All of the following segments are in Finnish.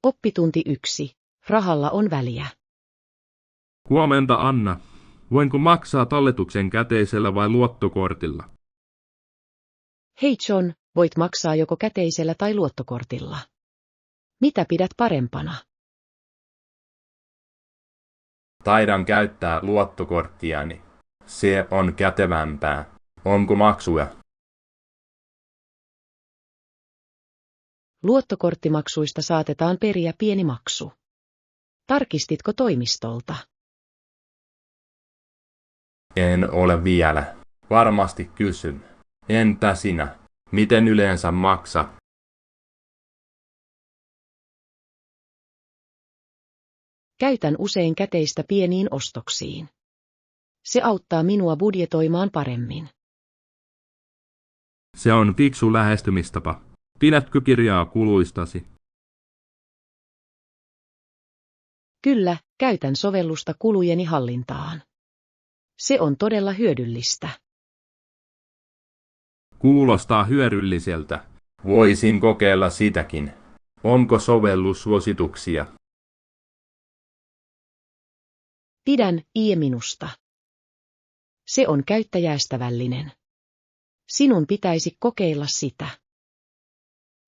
Oppitunti 1. Rahalla on väliä. Huomenta, Anna. Voinko maksaa talletuksen käteisellä vai luottokortilla? Hei John, voit maksaa joko käteisellä tai luottokortilla. Mitä pidät parempana? Taidan käyttää luottokorttiani. Se on kätevämpää. Onko maksuja? Luottokorttimaksuista saatetaan periä pieni maksu. Tarkistitko toimistolta? En ole vielä. Varmasti kysyn. Entä sinä? Miten yleensä maksat? Käytän usein käteistä pieniin ostoksiin. Se auttaa minua budjetoimaan paremmin. Se on fiksu lähestymistapa. Pidätkö kirjaa kuluistasi? Kyllä, käytän sovellusta kulujeni hallintaan. Se on todella hyödyllistä. Kuulostaa hyödylliseltä. Voisin kokeilla sitäkin. Onko sovellussuosituksia? Pidän minusta. Se on käyttäjäystävällinen. Sinun pitäisi kokeilla sitä.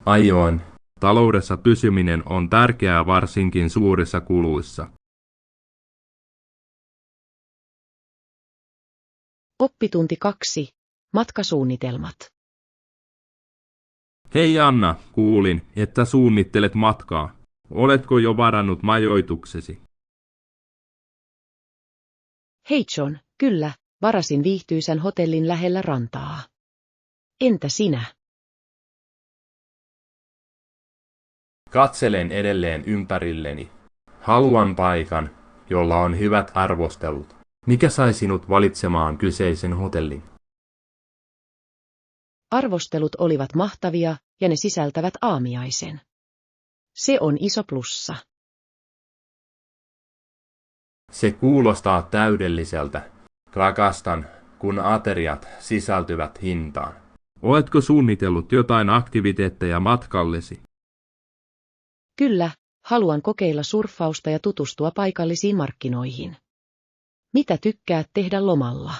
Aion. Taloudessa pysyminen on tärkeää varsinkin suurissa kuluissa. Oppitunti 2. Matkasuunnitelmat. Hei Anna, kuulin, että suunnittelet matkaa. Oletko jo varannut majoituksesi? Hei John, kyllä, varasin viihtyisän hotellin lähellä rantaa. Entä sinä? Katselen edelleen ympärilleni. Haluan paikan, jolla on hyvät arvostelut. Mikä sai sinut valitsemaan kyseisen hotellin? Arvostelut olivat mahtavia ja ne sisältävät aamiaisen. Se on iso plussa. Se kuulostaa täydelliseltä. Rakastan, kun ateriat sisältyvät hintaan. Oletko suunnitellut jotain aktiviteetteja matkallesi? Kyllä, haluan kokeilla surffausta ja tutustua paikallisiin markkinoihin. Mitä tykkäät tehdä lomalla?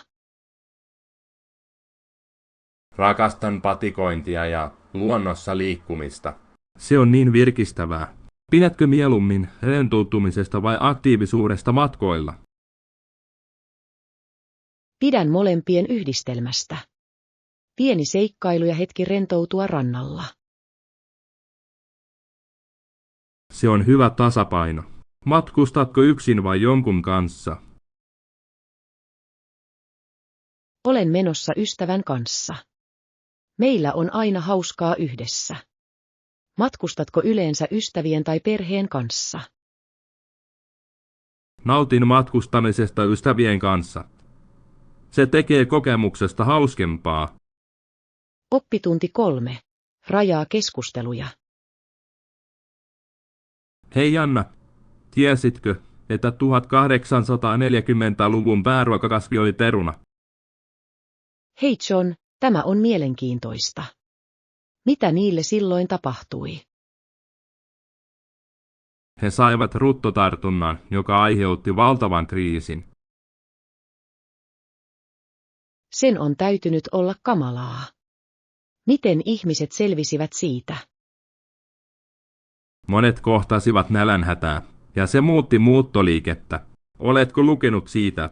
Rakastan patikointia ja luonnossa liikkumista. Se on niin virkistävää. Pidätkö mieluummin rentoutumisesta vai aktiivisuudesta matkoilla? Pidän molempien yhdistelmästä. Pieni seikkailu ja hetki rentoutua rannalla. Se on hyvä tasapaino. Matkustatko yksin vai jonkun kanssa? Olen menossa ystävän kanssa. Meillä on aina hauskaa yhdessä. Matkustatko yleensä ystävien tai perheen kanssa? Nautin matkustamisesta ystävien kanssa. Se tekee kokemuksesta hauskempaa. Oppitunti 3. Rajaa keskusteluja. Hei Anna, tiesitkö, että 1840-luvun pääruokakasvi oli peruna? Hei John, tämä on mielenkiintoista. Mitä niille silloin tapahtui? He saivat ruttotartunnan, joka aiheutti valtavan kriisin. Sen on täytynyt olla kamalaa. Miten ihmiset selvisivät siitä? Monet kohtasivat nälänhätää, ja se muutti muuttoliikettä. Oletko lukenut siitä?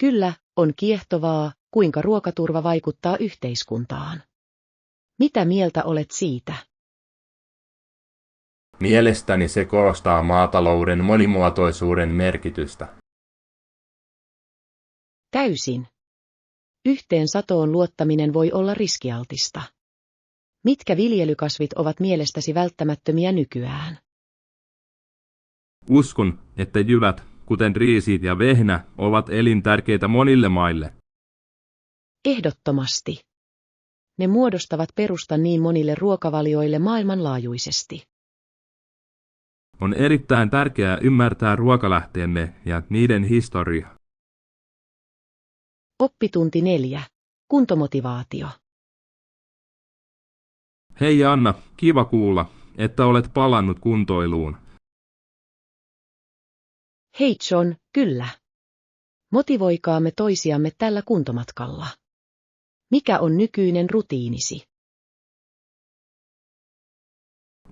Kyllä, on kiehtovaa, kuinka ruokaturva vaikuttaa yhteiskuntaan. Mitä mieltä olet siitä? Mielestäni se korostaa maatalouden monimuotoisuuden merkitystä. Täysin. Yhteen satoon luottaminen voi olla riskialtista. Mitkä viljelykasvit ovat mielestäsi välttämättömiä nykyään? Uskon, että jyvät, kuten riisi ja vehnä, ovat elintärkeitä monille maille. Ehdottomasti. Ne muodostavat perustan niin monille ruokavalioille maailmanlaajuisesti. On erittäin tärkeää ymmärtää ruokalähteemme ja niiden historia. Oppitunti 4. Kuntomotivaatio. Hei Anna, kiva kuulla, että olet palannut kuntoiluun. Hei John, kyllä. Motivoikaamme toisiamme tällä kuntomatkalla. Mikä on nykyinen rutiinisi?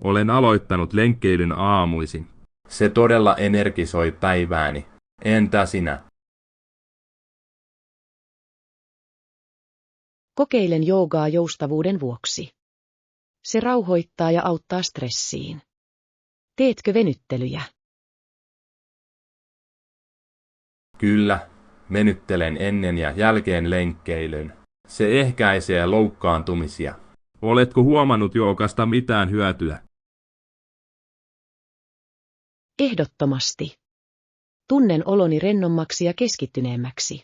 Olen aloittanut lenkkeilyn aamuisin. Se todella energisoi päivääni. Entä sinä? Kokeilen joogaa joustavuuden vuoksi. Se rauhoittaa ja auttaa stressiin. Teetkö venyttelyjä? Kyllä, venyttelen ennen ja jälkeen lenkkeilyn. Se ehkäisee loukkaantumisia. Oletko huomannut joogasta mitään hyötyä? Ehdottomasti. Tunnen oloni rennommaksi ja keskittyneemmäksi.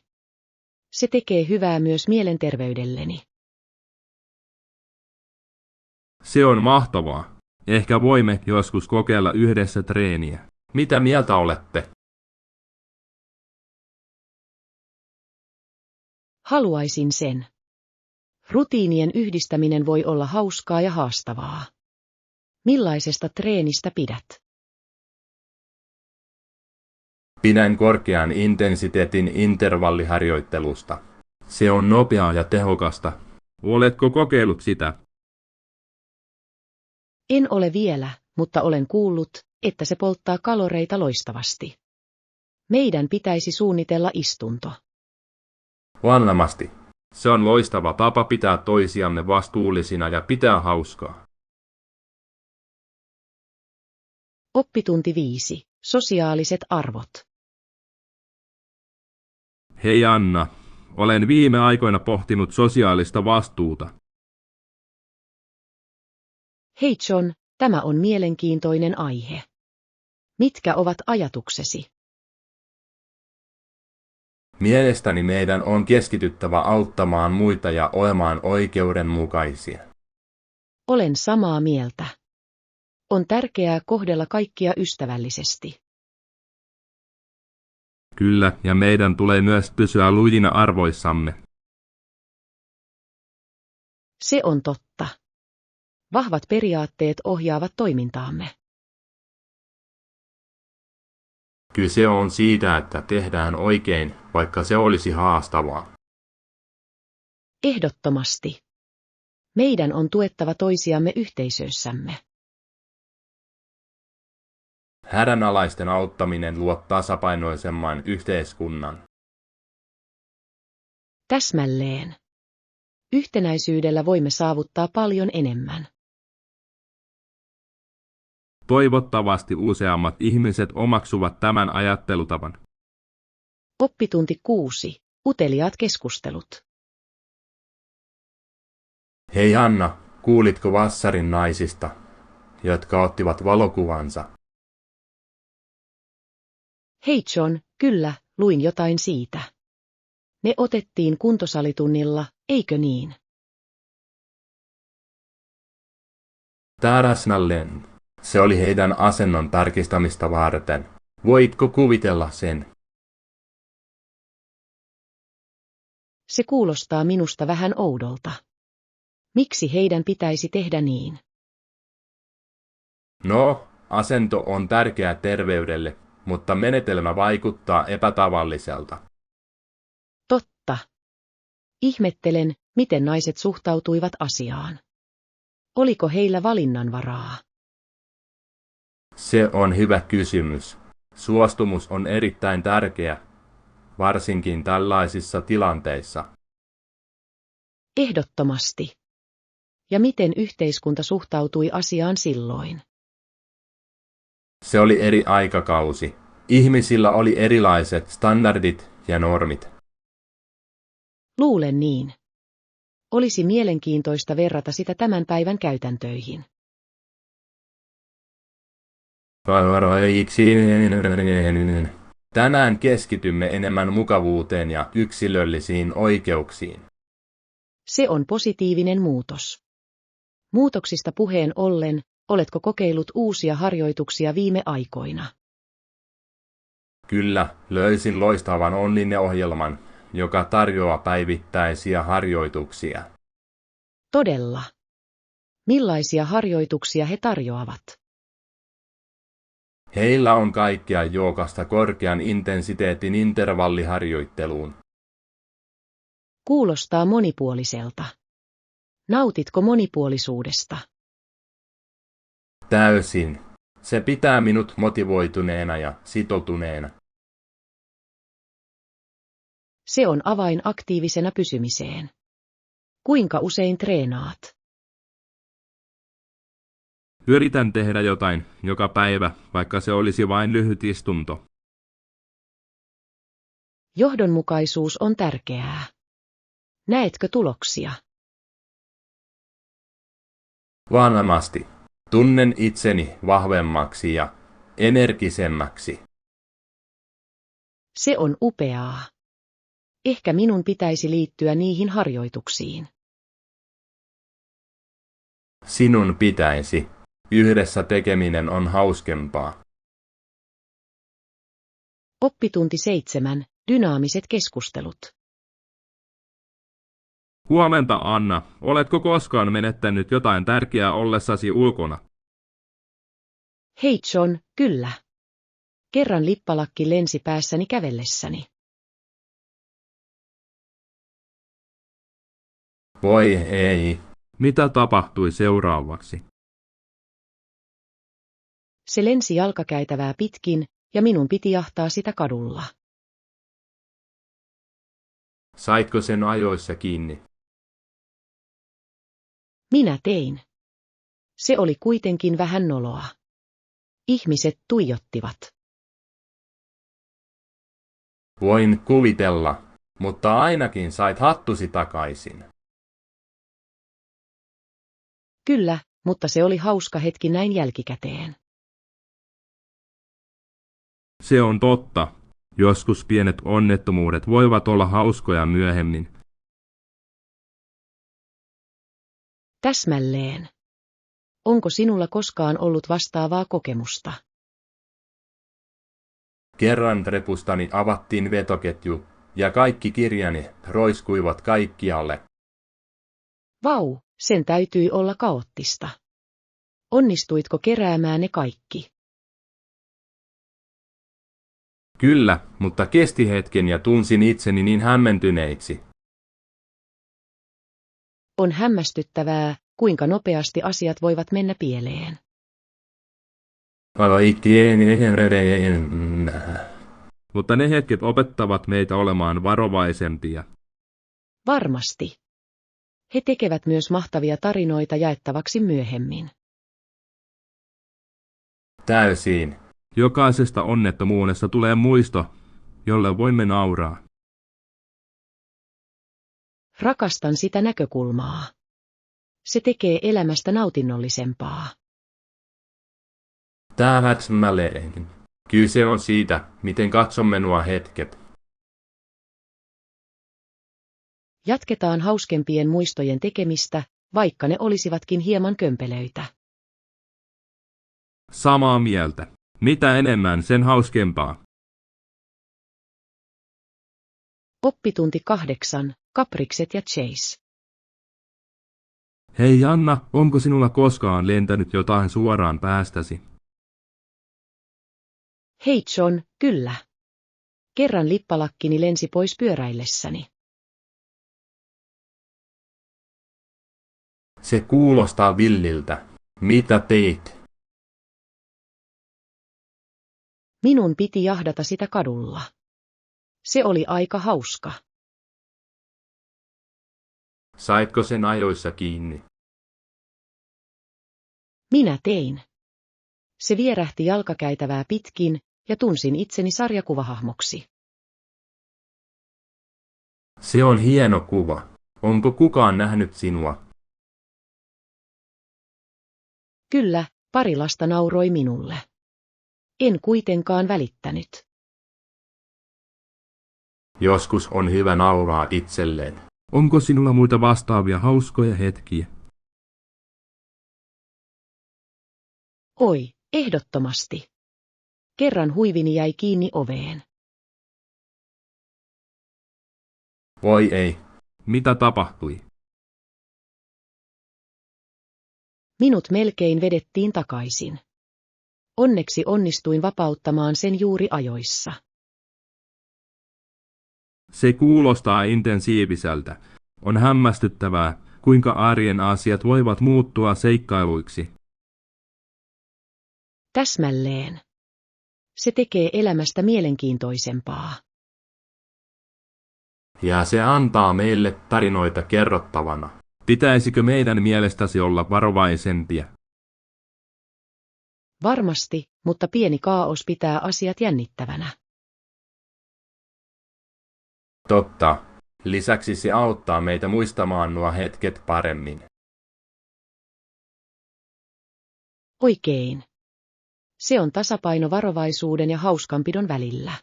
Se tekee hyvää myös mielenterveydelleni. Se on mahtavaa. Ehkä voimme joskus kokeilla yhdessä treeniä. Mitä mieltä olette? Haluaisin sen. Rutiinien yhdistäminen voi olla hauskaa ja haastavaa. Millaisesta treenistä pidät? Pidän korkean intensiteetin intervalliharjoittelusta. Se on nopeaa ja tehokasta. Oletko kokeillut sitä? En ole vielä, mutta olen kuullut, että se polttaa kaloreita loistavasti. Meidän pitäisi suunnitella istunto. Varmasti. Se on loistava tapa pitää toisiamme vastuullisina ja pitää hauskaa. Oppitunti 5. Sosiaaliset arvot. Hei Anna, olen viime aikoina pohtinut sosiaalista vastuuta. Hei John, tämä on mielenkiintoinen aihe. Mitkä ovat ajatuksesi? Mielestäni meidän on keskityttävä auttamaan muita ja olemaan oikeudenmukaisia. Olen samaa mieltä. On tärkeää kohdella kaikkia ystävällisesti. Kyllä, ja meidän tulee myös pysyä lujina arvoissamme. Se on totta. Vahvat periaatteet ohjaavat toimintaamme. Kyse on siitä, että tehdään oikein, vaikka se olisi haastavaa. Ehdottomasti. Meidän on tuettava toisiamme yhteisöissämme. Hädänalaisten auttaminen luo tasapainoisemman yhteiskunnan. Täsmälleen. Yhtenäisyydellä voimme saavuttaa paljon enemmän. Toivottavasti useammat ihmiset omaksuvat tämän ajattelutavan. Oppitunti 6. Uteliaat keskustelut. Hei Anna, kuulitko Vassarin naisista, jotka ottivat valokuvansa? Hei John, kyllä, luin jotain siitä. Ne otettiin kuntosalitunnilla, eikö niin? Täsmälleen. Se oli heidän asennon tarkistamista varten. Voitko kuvitella sen? Se kuulostaa minusta vähän oudolta. Miksi heidän pitäisi tehdä niin? No, asento on tärkeä terveydelle, mutta menetelmä vaikuttaa epätavalliselta. Totta. Ihmettelen, miten naiset suhtautuivat asiaan. Oliko heillä valinnanvaraa? Se on hyvä kysymys. Suostumus on erittäin tärkeä, varsinkin tällaisissa tilanteissa. Ehdottomasti. Ja miten yhteiskunta suhtautui asiaan silloin? Se oli eri aikakausi. Ihmisillä oli erilaiset standardit ja normit. Luulen niin. Olisi mielenkiintoista verrata sitä tämän päivän käytäntöihin. Tänään keskitymme enemmän mukavuuteen ja yksilöllisiin oikeuksiin. Se on positiivinen muutos. Muutoksista puheen ollen, oletko kokeillut uusia harjoituksia viime aikoina? Kyllä, löysin loistavan online-ohjelman, joka tarjoaa päivittäisiä harjoituksia. Todella. Millaisia harjoituksia he tarjoavat? Heillä on kaikkea jookasta korkean intensiteetin intervalliharjoitteluun. Kuulostaa monipuoliselta. Nautitko monipuolisuudesta? Täysin. Se pitää minut motivoituneena ja sitoutuneena. Se on avain aktiivisena pysymiseen. Kuinka usein treenaat? Yritän tehdä jotain joka päivä, vaikka se olisi vain lyhyt istunto. Johdonmukaisuus on tärkeää. Näetkö tuloksia? Varmasti. Tunnen itseni vahvemmaksi ja energisemmäksi. Se on upeaa. Ehkä minun pitäisi liittyä niihin harjoituksiin. Sinun pitäisi. Yhdessä tekeminen on hauskempaa. Oppitunti 7. Dynaamiset keskustelut. Huomenta, Anna. Oletko koskaan menettänyt jotain tärkeää ollessasi ulkona? Hei John, kyllä. Kerran lippalakki lensi päässäni kävellessäni. Voi ei. Mitä tapahtui seuraavaksi? Se lensi jalkakäytävää pitkin, ja minun piti jahtaa sitä kadulla. Saitko sen ajoissa kiinni? Minä tein. Se oli kuitenkin vähän noloa. Ihmiset tuijottivat. Voin kuvitella, mutta ainakin sait hattusi takaisin. Kyllä, mutta se oli hauska hetki näin jälkikäteen. Se on totta. Joskus pienet onnettomuudet voivat olla hauskoja myöhemmin. Täsmälleen. Onko sinulla koskaan ollut vastaavaa kokemusta? Kerran repustani avattiin vetoketju, ja kaikki kirjani roiskuivat kaikkialle. Vau, sen täytyi olla kaoottista. Onnistuitko keräämään ne kaikki? Kyllä, mutta kesti hetken ja tunsin itseni niin hämmentyneiksi. On hämmästyttävää, kuinka nopeasti asiat voivat mennä pieleen. Mutta ne hetket opettavat meitä olemaan varovaisempia. Varmasti. He tekevät myös mahtavia tarinoita jaettavaksi myöhemmin. Täysin. Jokaisesta onnettomuudesta tulee muisto, jolle voimme nauraa. Rakastan sitä näkökulmaa. Se tekee elämästä nautinnollisempaa. Täsmälleen. Kyse on siitä, miten katsomme nuo hetket. Jatketaan hauskempien muistojen tekemistä, vaikka ne olisivatkin hieman kömpelöitä. Samaa mieltä. Mitä enemmän, sen hauskempaa. Oppitunti 8. Kaprikset ja Chase. Hei Anna, onko sinulla koskaan lentänyt jotain suoraan päästäsi? Hei John, kyllä. Kerran lippalakkini lensi pois pyöräillessäni. Se kuulostaa villiltä. Mitä teit? Minun piti jahdata sitä kadulla. Se oli aika hauska. Saitko sen ajoissa kiinni? Minä tein. Se vierähti jalkakäytävää pitkin, ja tunsin itseni sarjakuvahahmoksi. Se on hieno kuva. Onko kukaan nähnyt sinua? Kyllä, pari lasta nauroi minulle. En kuitenkaan välittänyt. Joskus on hyvä nauraa itselleen. Onko sinulla muita vastaavia hauskoja hetkiä? Oi, ehdottomasti. Kerran huivini jäi kiinni oveen. Voi ei. Mitä tapahtui? Minut melkein vedettiin takaisin. Onneksi onnistuin vapauttamaan sen juuri ajoissa. Se kuulostaa intensiiviseltä. On hämmästyttävää, kuinka arjen asiat voivat muuttua seikkailuiksi. Täsmälleen. Se tekee elämästä mielenkiintoisempaa. Ja se antaa meille tarinoita kerrottavana. Pitäisikö meidän mielestäsi olla varovaisempia? Varmasti, mutta pieni kaos pitää asiat jännittävänä. Totta. Lisäksi se auttaa meitä muistamaan nuo hetket paremmin. Oikein. Se on tasapaino varovaisuuden ja hauskanpidon välillä.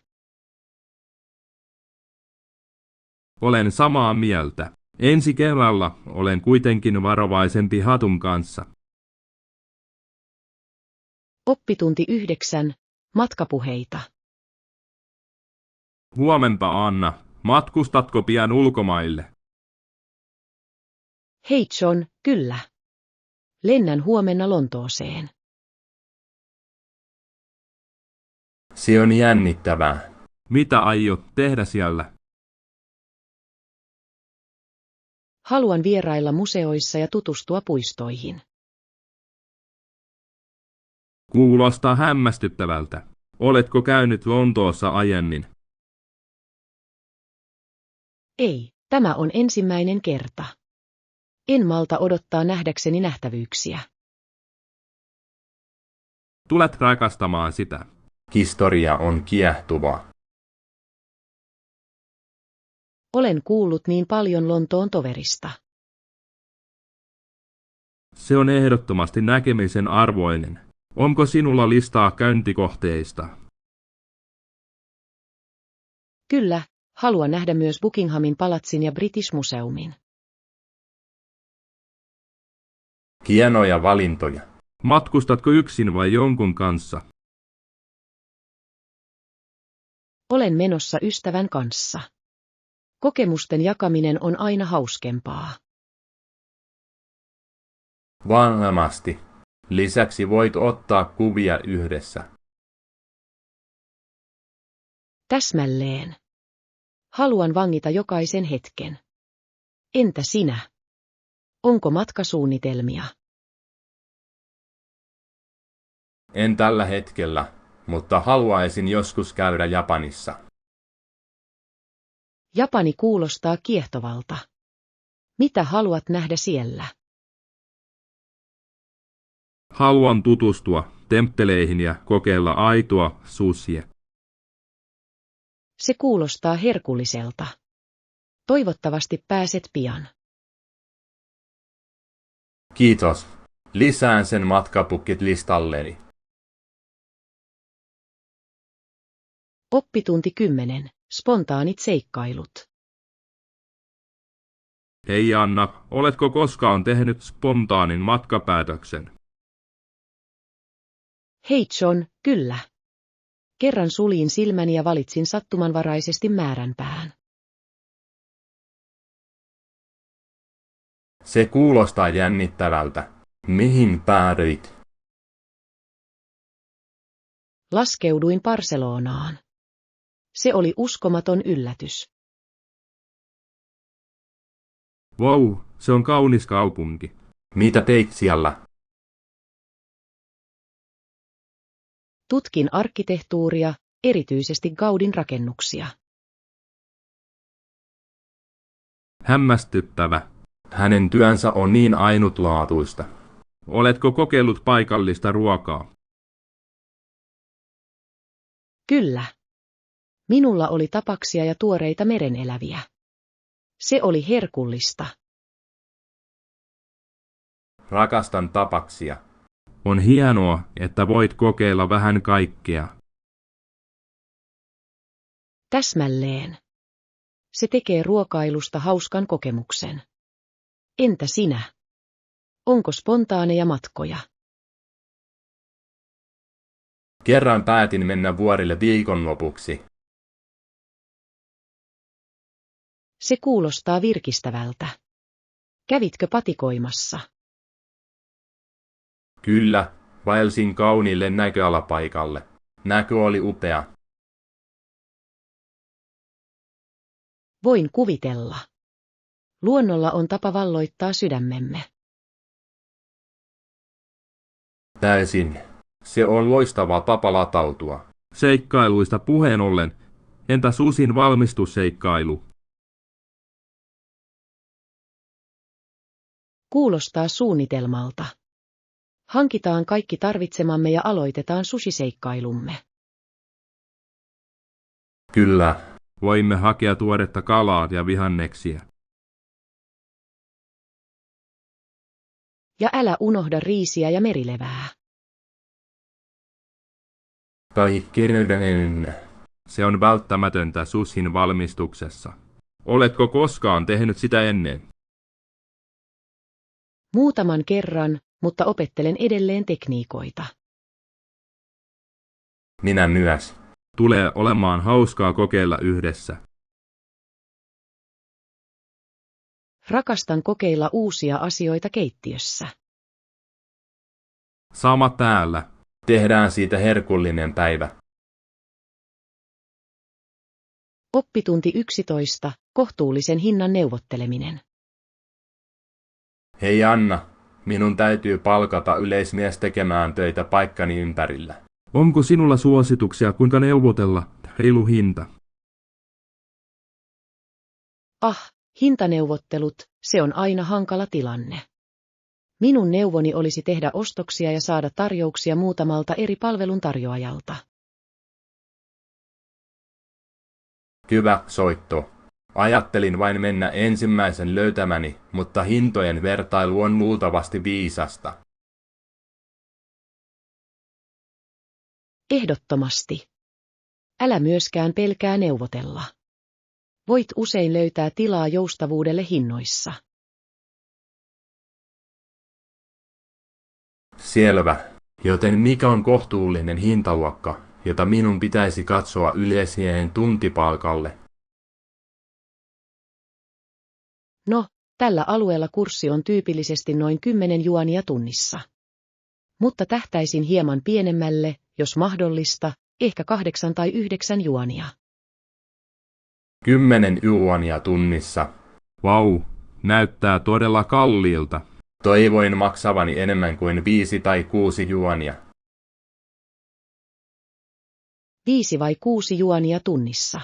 Olen samaa mieltä. Ensi kerralla olen kuitenkin varovaisempi hatun kanssa. Oppitunti 9. Matkapuheita. Huomenta, Anna. Matkustatko pian ulkomaille? Hei John, kyllä. Lennän huomenna Lontooseen. Se on jännittävää. Mitä aiot tehdä siellä? Haluan vierailla museoissa ja tutustua puistoihin. Kuulostaa hämmästyttävältä. Oletko käynyt Lontoossa aiemmin? Ei, tämä on ensimmäinen kerta. En malta odottaa nähdäkseni nähtävyyksiä. Tulet rakastamaan sitä. Historia on kiehtova. Olen kuullut niin paljon Lontoon toverista. Se on ehdottomasti näkemisen arvoinen. Onko sinulla listaa käyntikohteista? Kyllä, haluan nähdä myös Buckinghamin palatsin ja British Museumin. Hienoja valintoja. Matkustatko yksin vai jonkun kanssa? Olen menossa ystävän kanssa. Kokemusten jakaminen on aina hauskempaa. Varmasti. Lisäksi voit ottaa kuvia yhdessä. Täsmälleen. Haluan vangita jokaisen hetken. Entä sinä? Onko matkasuunnitelmia? En tällä hetkellä, mutta haluaisin joskus käydä Japanissa. Japani kuulostaa kiehtovalta. Mitä haluat nähdä siellä? Haluan tutustua temppeleihin ja kokeilla aitoa sushia. Se kuulostaa herkulliselta. Toivottavasti pääset pian. Kiitos. Lisään sen matkapukit listalleni. Oppitunti 10. Spontaanit seikkailut. Hei Anna, oletko koskaan tehnyt spontaanin matkapäätöksen? Hei John, kyllä. Kerran suljin silmäni ja valitsin sattumanvaraisesti määränpään. Se kuulostaa jännittävältä. Mihin päädyit? Laskeuduin Barcelonaan. Se oli uskomaton yllätys. Wow, se on kaunis kaupunki. Mitä teit siellä? Tutkin arkkitehtuuria, erityisesti Gaudin rakennuksia. Hämmästyttävä. Hänen työnsä on niin ainutlaatuista. Oletko kokeillut paikallista ruokaa? Kyllä. Minulla oli tapaksia ja tuoreita mereneläviä. Se oli herkullista. Rakastan tapaksia. On hienoa, että voit kokeilla vähän kaikkea. Täsmälleen. Se tekee ruokailusta hauskan kokemuksen. Entä sinä? Onko spontaaneja matkoja? Kerran päätin mennä vuorille viikonlopuksi. Se kuulostaa virkistävältä. Kävitkö patikoimassa? Kyllä, vaelsin kauniille näköalapaikalle. Näkö oli upea. Voin kuvitella. Luonnolla on tapa valloittaa sydämemme. Täysin. Se on loistava tapa latautua. Seikkailuista puheen ollen, entä susin valmistusseikkailu? Kuulostaa suunnitelmalta. Hankitaan kaikki tarvitsemamme ja aloitetaan susiseikkailumme. Kyllä. Voimme hakea tuoretta kalaa ja vihanneksia. Ja älä unohda riisiä ja merilevää. Kaikkinen. Se on välttämätöntä susin valmistuksessa. Oletko koskaan tehnyt sitä ennen? Muutaman kerran, mutta opettelen edelleen tekniikoita. Minä myös. Tulee olemaan hauskaa kokeilla yhdessä. Rakastan kokeilla uusia asioita keittiössä. Sama täällä. Tehdään siitä herkullinen päivä. Oppitunti 11. Kohtuullisen hinnan neuvotteleminen. Hei Anna, minun täytyy palkata yleismies tekemään töitä paikkani ympärillä. Onko sinulla suosituksia, kuinka neuvotella reilu hinta? Hintaneuvottelut, se on aina hankala tilanne. Minun neuvoni olisi tehdä ostoksia ja saada tarjouksia muutamalta eri palveluntarjoajalta. Hyvä soitto. Ajattelin vain mennä ensimmäisen löytämäni, mutta hintojen vertailu on luultavasti viisasta. Ehdottomasti. Älä myöskään pelkää neuvotella. Voit usein löytää tilaa joustavuudelle hinnoissa. Selvä. Joten mikä on kohtuullinen hintaluokka, jota minun pitäisi katsoa yleismiehen tuntipalkalle? No, tällä alueella kurssi on tyypillisesti noin 10 juania tunnissa. Mutta tähtäisin hieman pienemmälle, jos mahdollista, ehkä 8 tai 9 juania. 10 juania tunnissa. Vau, näyttää todella kalliilta. Toivoin maksavani enemmän kuin 5 tai 6 juania. 5 vai 6 juania tunnissa.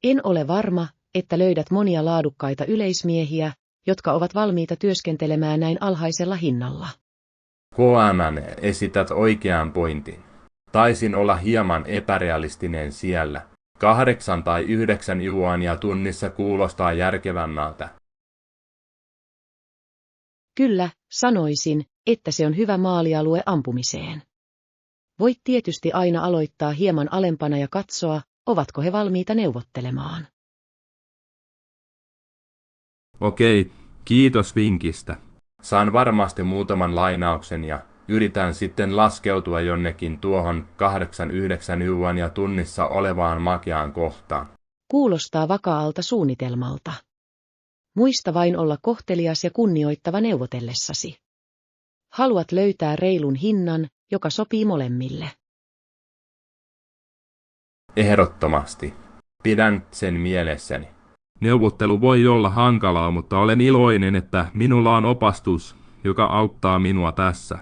En ole varma, että löydät monia laadukkaita yleismiehiä, jotka ovat valmiita työskentelemään näin alhaisella hinnalla. KMN esität oikean pointin. Taisin olla hieman epärealistinen siellä. 8 tai 9 juania tunnissa kuulostaa järkevämmältä. Kyllä, sanoisin, että se on hyvä maalialue ampumiseen. Voit tietysti aina aloittaa hieman alempana ja katsoa, ovatko he valmiita neuvottelemaan. Okei, kiitos vinkistä. Saan varmasti muutaman lainauksen ja yritän sitten laskeutua jonnekin tuohon 8-9 juania tunnissa olevaan makeaan kohtaan. Kuulostaa vakaalta suunnitelmalta. Muista vain olla kohtelias ja kunnioittava neuvotellessasi. Haluat löytää reilun hinnan, joka sopii molemmille. Ehdottomasti. Pidän sen mielessäni. Neuvottelu voi olla hankalaa, mutta olen iloinen, että minulla on opastus, joka auttaa minua tässä.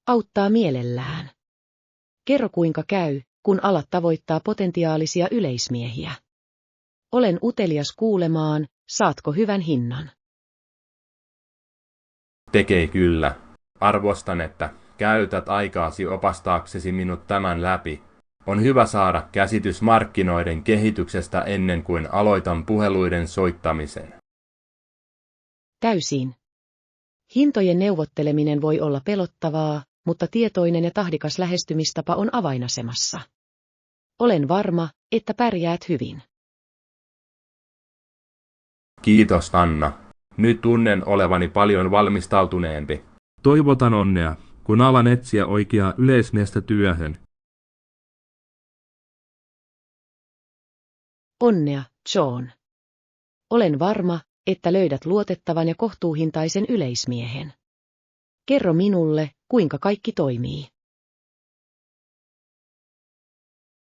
Auttaa mielellään. Kerro kuinka käy, kun alat tavoittaa potentiaalisia yleismiehiä. Olen utelias kuulemaan, saatko hyvän hinnan. Tekee kyllä. Arvostan, että käytät aikaasi opastaaksesi minut tämän läpi. On hyvä saada käsitys markkinoiden kehityksestä ennen kuin aloitan puheluiden soittamisen. Täysin. Hintojen neuvotteleminen voi olla pelottavaa, mutta tietoinen ja tahdikas lähestymistapa on avainasemassa. Olen varma, että pärjäät hyvin. Kiitos Anna. Nyt tunnen olevani paljon valmistautuneempi. Toivotan onnea, kun alan etsiä oikeaa yleismiestä työhön. Onnea, John. Olen varma, että löydät luotettavan ja kohtuuhintaisen yleismiehen. Kerro minulle, kuinka kaikki toimii.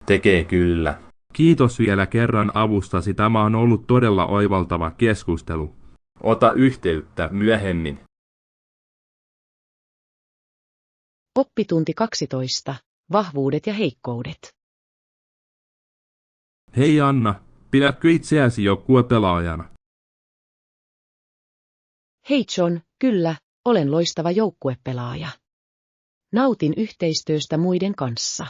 Tekee kyllä. Kiitos vielä kerran avustasi. Tämä on ollut todella oivaltava keskustelu. Ota yhteyttä myöhemmin. Oppitunti 12. Vahvuudet ja heikkoudet. Hei Anna, pidätkö itseäsi joukkuepelaajana? Hei John, kyllä, olen loistava joukkuepelaaja. Nautin yhteistyöstä muiden kanssa.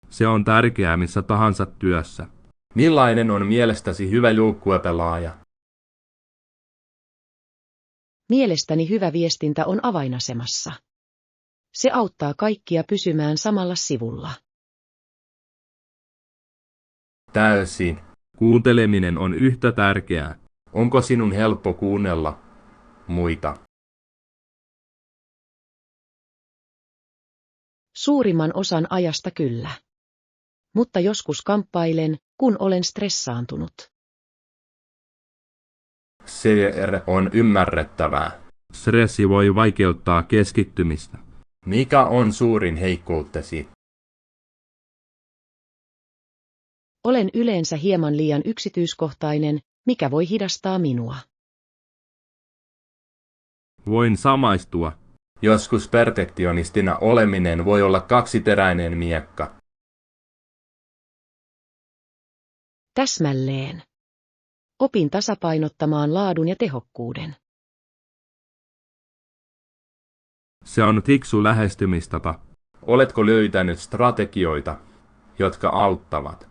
Se on tärkeää missä tahansa työssä. Millainen on mielestäsi hyvä joukkuepelaaja? Mielestäni hyvä viestintä on avainasemassa. Se auttaa kaikkia pysymään samalla sivulla. Täysin. Kuunteleminen on yhtä tärkeää. Onko sinun helppo kuunnella muita? Suurimman osan ajasta kyllä. Mutta joskus kamppailen, kun olen stressaantunut. Se on ymmärrettävää. Stressi voi vaikeuttaa keskittymistä. Mikä on suurin heikkoutesi? Olen yleensä hieman liian yksityiskohtainen, mikä voi hidastaa minua. Voin samaistua. Joskus perfektionistina oleminen voi olla kaksiteräinen miekka. Täsmälleen. Opin tasapainottamaan laadun ja tehokkuuden. Se on fiksu lähestymistapa. Oletko löytänyt strategioita, jotka auttavat?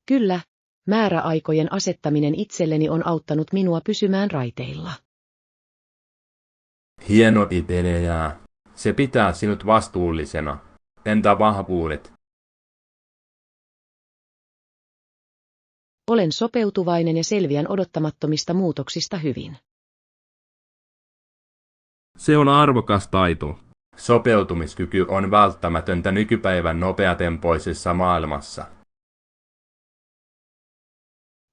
Kyllä, määräaikojen asettaminen itselleni on auttanut minua pysymään raiteilla. Hieno idea. Se pitää sinut vastuullisena. Entä vahvuudet? Olen sopeutuvainen ja selviän odottamattomista muutoksista hyvin. Se on arvokas taito. Sopeutumiskyky on välttämätöntä nykypäivän nopeatempoisessa maailmassa.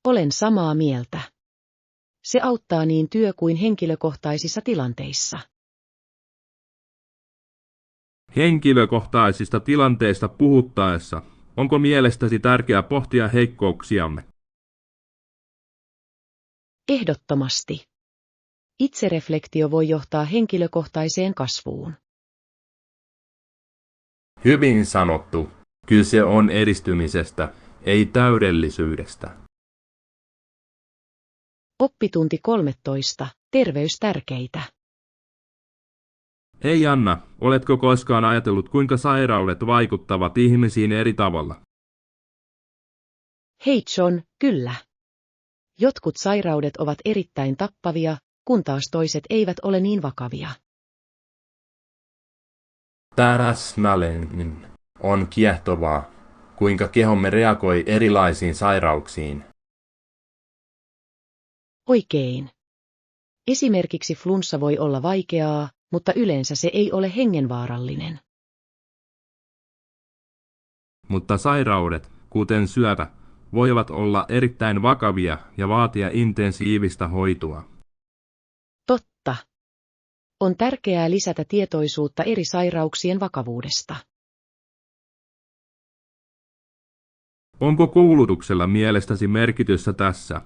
Olen samaa mieltä. Se auttaa niin työ- kuin henkilökohtaisissa tilanteissa. Henkilökohtaisista tilanteista puhuttaessa, onko mielestäsi tärkeää pohtia heikkouksiamme? Ehdottomasti. Itsereflektio voi johtaa henkilökohtaiseen kasvuun. Hyvin sanottu. Kyse on edistymisestä, ei täydellisyydestä. Oppitunti 13. Terveys tärkeitä. Hei Anna, oletko koskaan ajatellut kuinka sairaudet vaikuttavat ihmisiin eri tavalla? Hei John, kyllä. Jotkut sairaudet ovat erittäin tappavia, kun taas toiset eivät ole niin vakavia. Täsmälleen on kiehtovaa, kuinka kehomme reagoi erilaisiin sairauksiin. Oikein. Esimerkiksi flunssa voi olla vaikeaa, mutta yleensä se ei ole hengenvaarallinen. Mutta sairaudet, kuten syöpä, voivat olla erittäin vakavia ja vaatia intensiivistä hoitoa. Totta. On tärkeää lisätä tietoisuutta eri sairauksien vakavuudesta. Onko koulutuksella mielestäsi merkitystä tässä?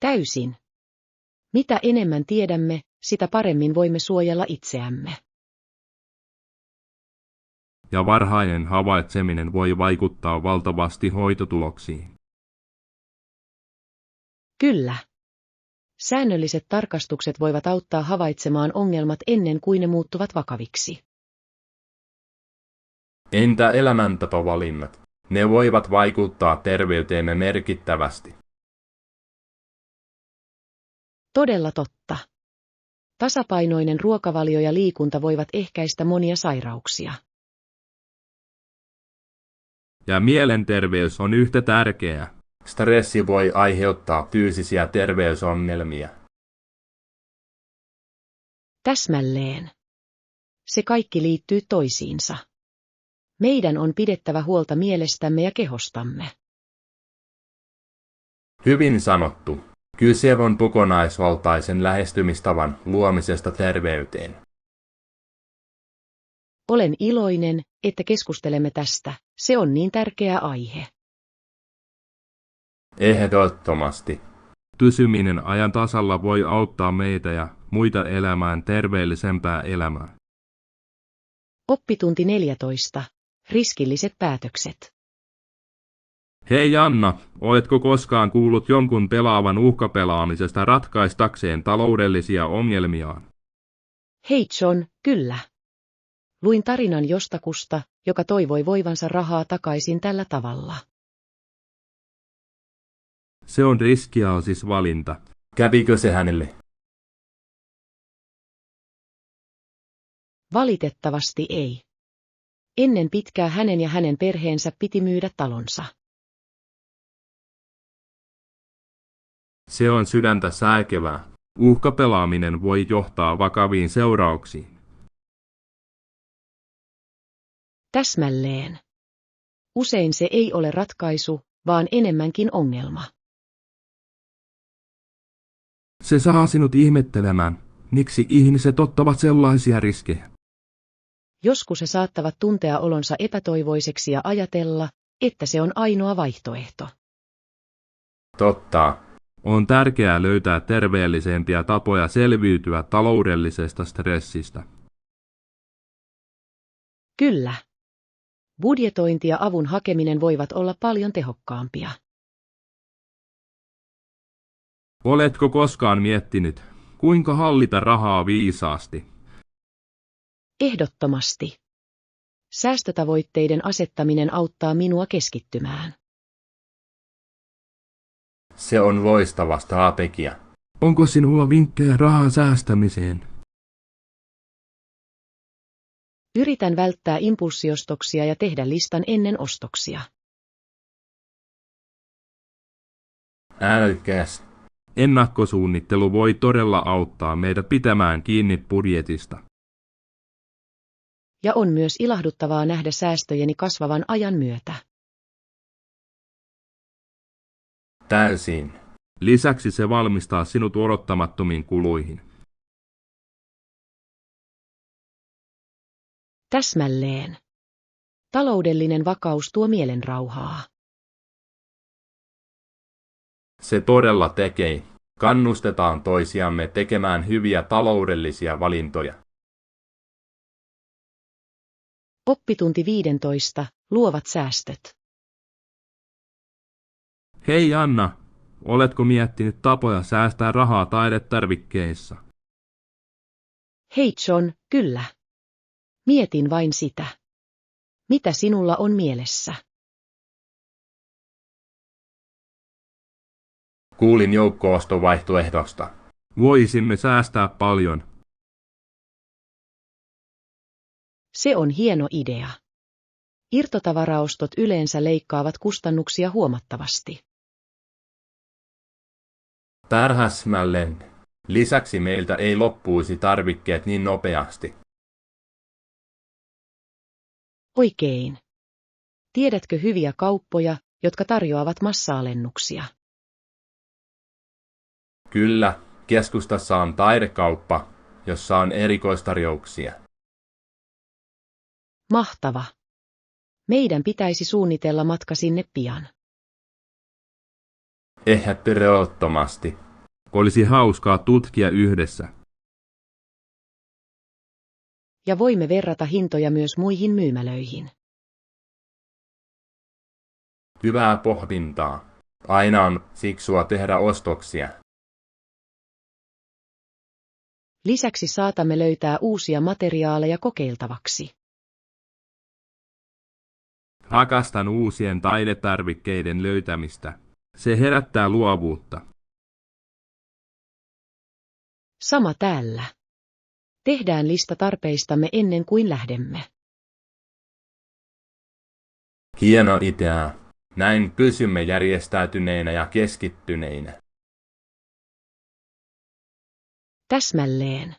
Täysin. Mitä enemmän tiedämme, sitä paremmin voimme suojella itseämme. Ja varhainen havaitseminen voi vaikuttaa valtavasti hoitotuloksiin. Kyllä. Säännölliset tarkastukset voivat auttaa havaitsemaan ongelmat ennen kuin ne muuttuvat vakaviksi. Entä elämäntapavalinnat? Ne voivat vaikuttaa terveyteemme merkittävästi. Todella totta. Tasapainoinen ruokavalio ja liikunta voivat ehkäistä monia sairauksia. Ja mielenterveys on yhtä tärkeää. Stressi voi aiheuttaa fyysisiä terveysongelmia. Täsmälleen. Se kaikki liittyy toisiinsa. Meidän on pidettävä huolta mielestämme ja kehostamme. Hyvin sanottu. Kyse on kokonaisvaltaisen lähestymistavan luomisesta terveyteen. Olen iloinen, että keskustelemme tästä. Se on niin tärkeä aihe. Ehdottomasti. Pysyminen ajan tasalla voi auttaa meitä ja muita elämään terveellisempää elämää. Oppitunti 14. Riskilliset päätökset. Hei Anna, oletko koskaan kuullut jonkun pelaavan uhkapelaamisesta ratkaistakseen taloudellisia ongelmiaan? Hei John, kyllä. Luin tarinan jostakusta, joka toivoi voivansa rahaa takaisin tällä tavalla. Se on riskialtis valinta. Kävikö se hänelle? Valitettavasti ei. Ennen pitkää hänen ja hänen perheensä piti myydä talonsa. Se on sydäntä sääkevää. Uhkapelaaminen voi johtaa vakaviin seurauksiin. Täsmälleen. Usein se ei ole ratkaisu, vaan enemmänkin ongelma. Se saa sinut ihmettelemään, miksi ihmiset ottavat sellaisia riskejä. Joskus he saattavat tuntea olonsa epätoivoiseksi ja ajatella, että se on ainoa vaihtoehto. Totta. On tärkeää löytää terveellisempiä tapoja selviytyä taloudellisesta stressistä. Kyllä. Budjetointi ja avun hakeminen voivat olla paljon tehokkaampia. Oletko koskaan miettinyt, kuinka hallita rahaa viisaasti? Ehdottomasti. Säästötavoitteiden asettaminen auttaa minua keskittymään. Se on loistava strategia. Onko sinulla vinkkejä rahan säästämiseen? Yritän välttää impulssiostoksia ja tehdä listan ennen ostoksia. Älykäs. Ennakkosuunnittelu voi todella auttaa meidät pitämään kiinni budjetista. Ja on myös ilahduttavaa nähdä säästöjeni kasvavan ajan myötä. Täysin. Lisäksi se valmistaa sinut odottamattomiin kuluihin. Täsmälleen. Taloudellinen vakaus tuo mielenrauhaa. Se todella tekee. Kannustetaan toisiamme tekemään hyviä taloudellisia valintoja. Oppitunti 15. Luovat säästöt. Hei Anna, oletko miettinyt tapoja säästää rahaa taidetarvikkeissa? Hei John, kyllä. Mietin vain sitä. Mitä sinulla on mielessä? Kuulin joukko-ostovaihtoehdosta. Voisimme säästää paljon. Se on hieno idea. Irtotavaraostot yleensä leikkaavat kustannuksia huomattavasti. Täsmälleen. Lisäksi meiltä ei loppuisi tarvikkeet niin nopeasti. Oikein. Tiedätkö hyviä kauppoja, jotka tarjoavat massa-alennuksia? Kyllä, keskustassa on taidekauppa, jossa on erikoistarjouksia. Mahtava. Meidän pitäisi suunnitella matka sinne pian. Ehdottomasti. Olisi hauskaa tutkia yhdessä. Ja voimme verrata hintoja myös muihin myymälöihin. Hyvää pohdintaa. Aina on fiksua tehdä ostoksia. Lisäksi saatamme löytää uusia materiaaleja kokeiltavaksi. Rakastan uusien taidetarvikkeiden löytämistä. Se herättää luovuutta. Sama täällä. Tehdään lista tarpeistamme ennen kuin lähdemme. Hieno idea. Näin pysymme järjestäytyneinä ja keskittyneinä. Täsmälleen.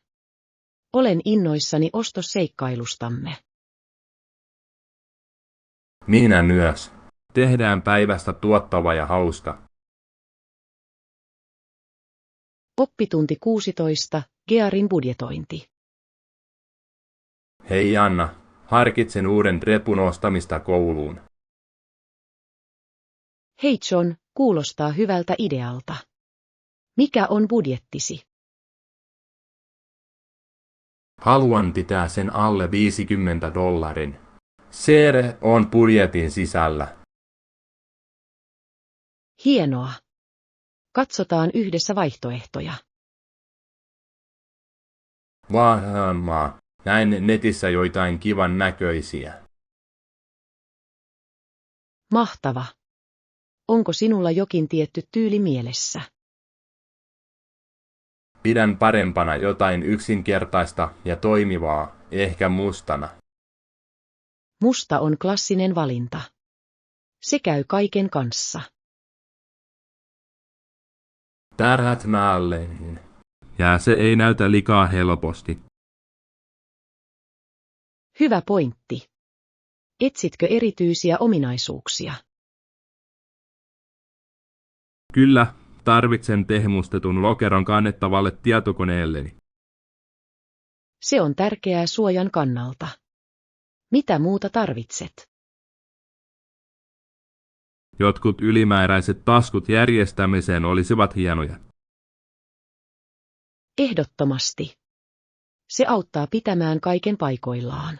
Olen innoissani ostosseikkailustamme. Minä myös. Tehdään päivästä tuottava ja hauska. Oppitunti 16. Gearin budjetointi. Hei Anna, harkitsen uuden repun ostamista kouluun. Hei John, kuulostaa hyvältä idealta. Mikä on budjettisi? Haluan pitää sen alle $50. Se on budjetin sisällä. Hienoa. Katsotaan yhdessä vaihtoehtoja. Vaamaa, näin netissä joitain kivan näköisiä. Mahtava. Onko sinulla jokin tietty tyyli mielessä? Pidän parempana jotain yksinkertaista ja toimivaa, ehkä mustana. Musta on klassinen valinta. Se käy kaiken kanssa. Tärätmäälleen. Ja se ei näytä likaa helposti. Hyvä pointti. Etsitkö erityisiä ominaisuuksia? Kyllä, tarvitsen tehmustetun lokeron kannettavalle tietokoneelleni. Se on tärkeää suojan kannalta. Mitä muuta tarvitset? Jotkut ylimääräiset taskut järjestämiseen olisivat hienoja. Ehdottomasti. Se auttaa pitämään kaiken paikoillaan.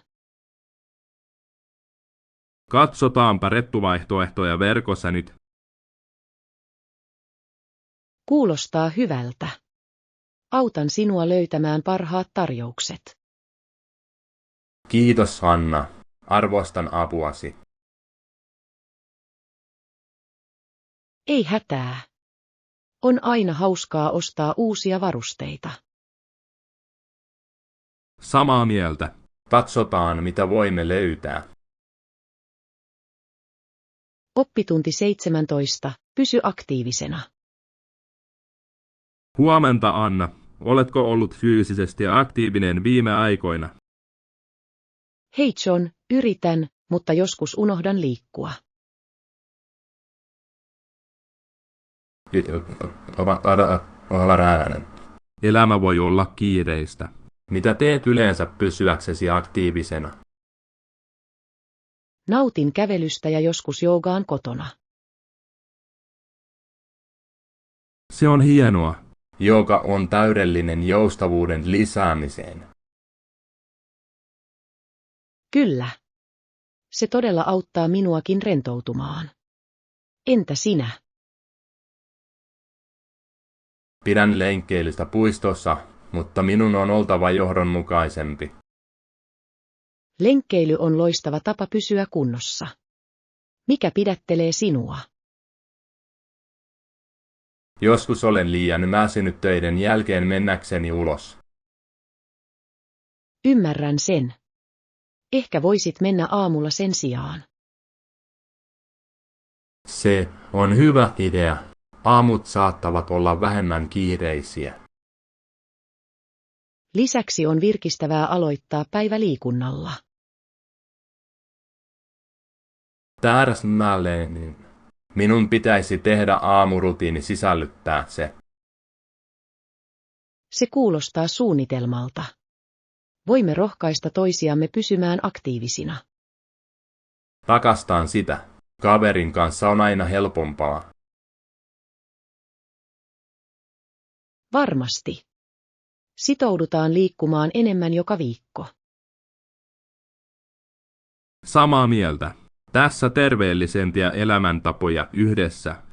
Katsotaanpa rettuvaihtoehtoja verkossa nyt. Kuulostaa hyvältä. Autan sinua löytämään parhaat tarjoukset. Kiitos Anna, arvostan apuasi. Ei hätää. On aina hauskaa ostaa uusia varusteita. Samaa mieltä. Katsotaan, mitä voimme löytää. Oppitunti 17. Pysy aktiivisena. Huomenta Anna, oletko ollut fyysisesti aktiivinen viime aikoina? Hei John, yritän, mutta joskus unohdan liikkua. Elämä voi olla kiireistä. Mitä teet yleensä pysyäksesi aktiivisena? Nautin kävelystä ja joskus joogaan kotona. Se on hienoa. Joka on täydellinen joustavuuden lisäämiseen. Kyllä. Se todella auttaa minuakin rentoutumaan. Entä sinä? Pidän lenkkeilystä puistossa, mutta minun on oltava johdonmukaisempi. Lenkkeily on loistava tapa pysyä kunnossa. Mikä pidättelee sinua? Joskus olen liian väsynyt töiden jälkeen mennäkseni ulos. Ymmärrän sen. Ehkä voisit mennä aamulla sen sijaan. Se on hyvä idea. Aamut saattavat olla vähemmän kiireisiä. Lisäksi on virkistävää aloittaa päivä liikunnalla. Täsmälleen. Minun pitäisi tehdä aamurutiini sisällyttää se. Se kuulostaa suunnitelmalta. Voimme rohkaista toisiamme pysymään aktiivisina. Rakastan sitä. Kaverin kanssa on aina helpompaa. Varmasti. Sitoudutaan liikkumaan enemmän joka viikko. Samaa mieltä. Tässä terveellisempiä elämäntapoja yhdessä